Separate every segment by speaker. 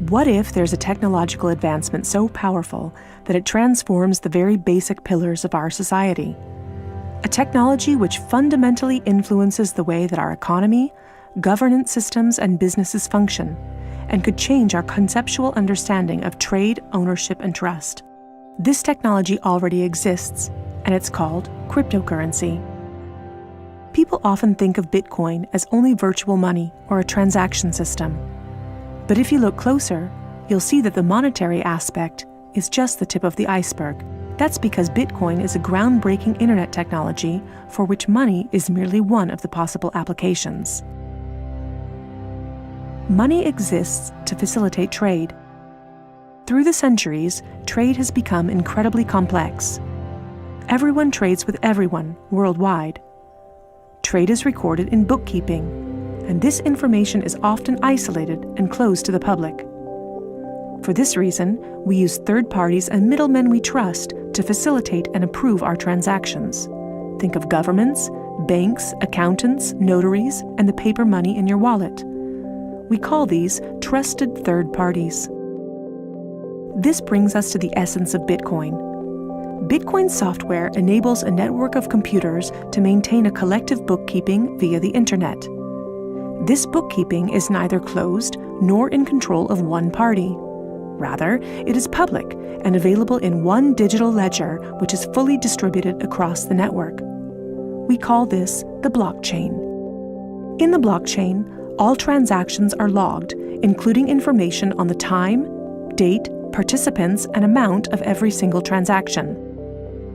Speaker 1: What if there's a technological advancement so powerful that it transforms the very basic pillars of our society? A technology which fundamentally influences the way that our economy, governance systems, and businesses function, and could change our conceptual understanding of trade, ownership, and trust. This technology already exists, and it's called cryptocurrency. People often think of Bitcoin as only virtual money or a transaction system. But if you look closer, you'll see that the monetary aspect is just the tip of the iceberg. That's because Bitcoin is a groundbreaking internet technology for which money is merely one of the possible applications. Money exists to facilitate trade. Through the centuries, trade has become incredibly complex. Everyone trades with everyone worldwide. Trade is recorded in bookkeeping, and this information is often isolated and closed to the public. For this reason, we use third parties and middlemen we trust to facilitate and approve our transactions. Think of governments, banks, accountants, notaries, and the paper money in your wallet. We call these trusted third parties. This brings us to the essence of Bitcoin. Bitcoin software enables a network of computers to maintain a collective bookkeeping via the internet. This bookkeeping is neither closed nor in control of one party. Rather, it is public and available in one digital ledger which is fully distributed across the network. We call this the blockchain. In the blockchain, all transactions are logged, including information on the time, date, participants, and amount of every single transaction.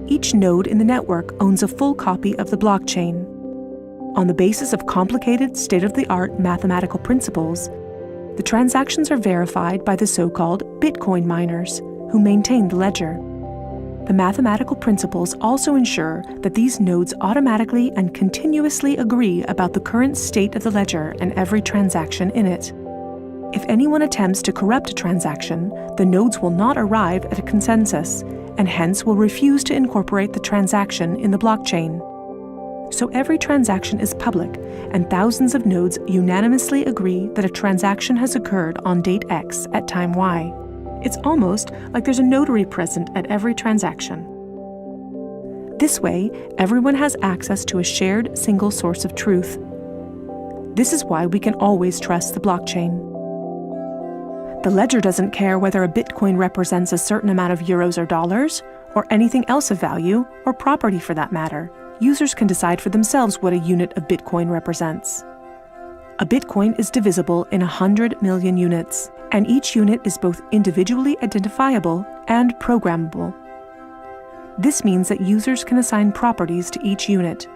Speaker 1: Each node in the network owns a full copy of the blockchain. On the basis of complicated, state-of-the-art mathematical principles, the transactions are verified by the so-called Bitcoin miners, who maintain the ledger. The mathematical principles also ensure that these nodes automatically and continuously agree about the current state of the ledger and every transaction in it. If anyone attempts to corrupt a transaction, the nodes will not arrive at a consensus, and hence will refuse to incorporate the transaction in the blockchain. So every transaction is public, and thousands of nodes unanimously agree that a transaction has occurred on date X at time Y. It's almost like there's a notary present at every transaction. This way, everyone has access to a shared single source of truth. This is why we can always trust the blockchain. The ledger doesn't care whether a Bitcoin represents a certain amount of euros or dollars, or anything else of value, or property for that matter. Users can decide for themselves what a unit of Bitcoin represents. A Bitcoin is divisible in 100 million units, and each unit is both individually identifiable and programmable. This means that users can assign properties to each unit.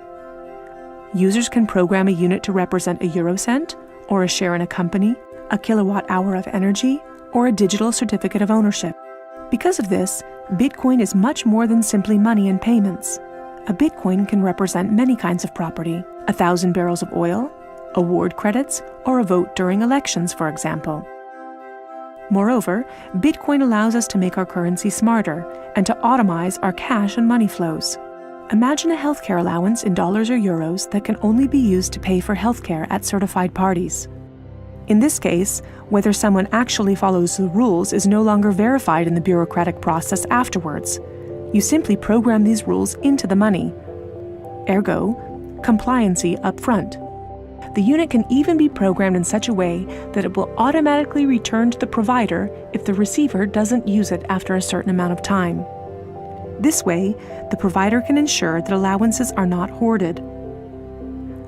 Speaker 1: Users can program a unit to represent a eurocent, or a share in a company, a kilowatt-hour of energy, or a digital certificate of ownership. Because of this, Bitcoin is much more than simply money and payments. A Bitcoin can represent many kinds of property: 1,000 barrels of oil, award credits, or a vote during elections, for example. Moreover, Bitcoin allows us to make our currency smarter and to automize our cash and money flows. Imagine a healthcare allowance in dollars or euros that can only be used to pay for healthcare at certified parties. In this case, whether someone actually follows the rules is no longer verified in the bureaucratic process afterwards. You simply program these rules into the money. Ergo, compliancy up front. The unit can even be programmed in such a way that it will automatically return to the provider if the receiver doesn't use it after a certain amount of time. This way, the provider can ensure that allowances are not hoarded.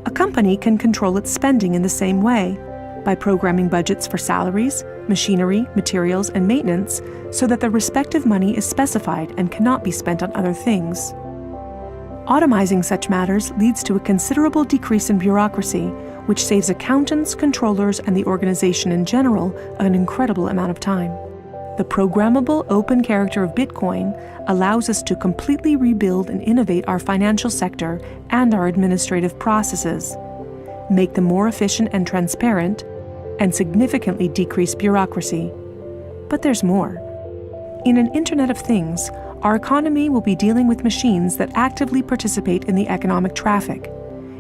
Speaker 1: A company can control its spending in the same way, by programming budgets for salaries, machinery, materials, and maintenance so that the respective money is specified and cannot be spent on other things. Automizing such matters leads to a considerable decrease in bureaucracy, which saves accountants, controllers, and the organization in general an incredible amount of time. The programmable open character of Bitcoin allows us to completely rebuild and innovate our financial sector and our administrative processes, make them more efficient and transparent, and significantly decrease bureaucracy. But there's more. In an Internet of Things, our economy will be dealing with machines that actively participate in the economic traffic.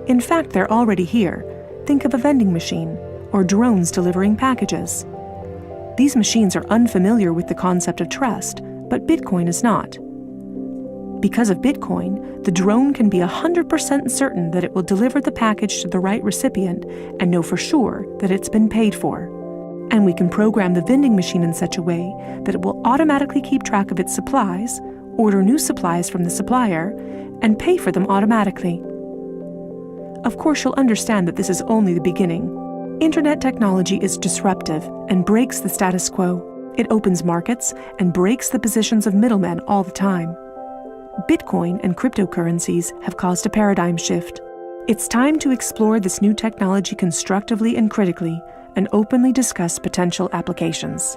Speaker 1: In fact, they're already here. Think of a vending machine, or drones delivering packages. These machines are unfamiliar with the concept of trust, but Bitcoin is not. Because of Bitcoin, the drone can be 100% certain that it will deliver the package to the right recipient and know for sure that it's been paid for. And we can program the vending machine in such a way that it will automatically keep track of its supplies, order new supplies from the supplier, and pay for them automatically. Of course, you'll understand that this is only the beginning. Internet technology is disruptive and breaks the status quo. It opens markets and breaks the positions of middlemen all the time. Bitcoin and cryptocurrencies have caused a paradigm shift. It's time to explore this new technology constructively and critically, and openly discuss potential applications.